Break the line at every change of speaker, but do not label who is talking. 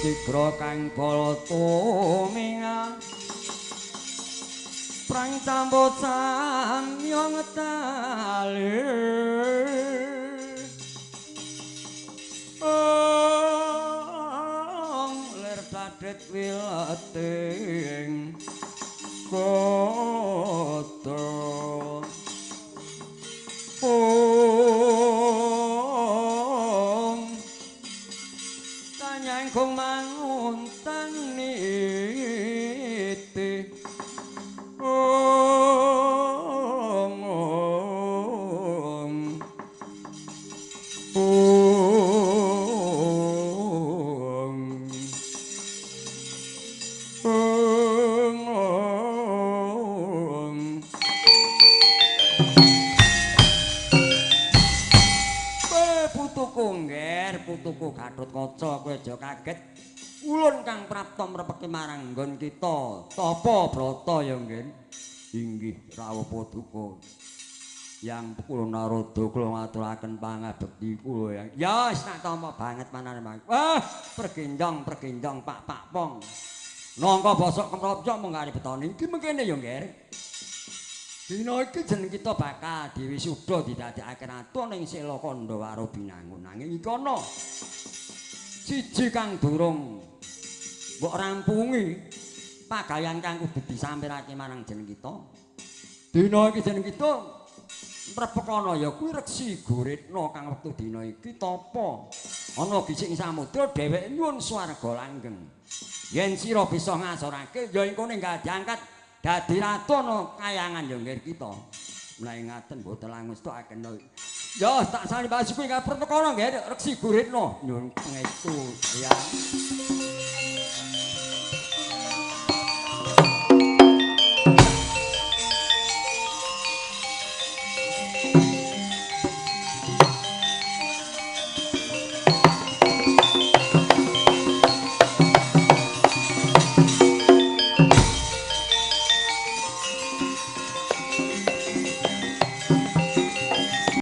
Sigra kang bala tuminga prang tambut samyong tali ler dadet wilating kota kanyangkung manguntan niti putuku Gatotkaca kowe aja kaget ulun kang prapta mrepeki marang nggon kita tapa brata ya nggih inggih rawuh putuku yang kula narada kula ngaturaken pangabekti kula ya wis tak tampa banget manane Mang wah pergenjong pak pong nangka basa kemrapca mung kari betone iki mengkene ya nggih dina iki jeneng kita bakal diwisuda didadekake ratu ning Sela Kandawara Binangun nanging iki ana siji kang durung mbok rampungi pagayan kang kudu disampirake marang jeneng kita dina iki jeneng kita mrepekana ya kuwi Reksi Guritna kang wektu dina iki tapa ana gising samudra dheweke nyuwun swarga langgeng yen sira bisa ngasorake ya engko ning diangkat dadi ratu ana kayangan ya nggih kita. Mulai ngaten mboten langus tokaken. Ya tak sani basuku ingkang perkara nggih Reksi Guritna nyuwun pangestu ya.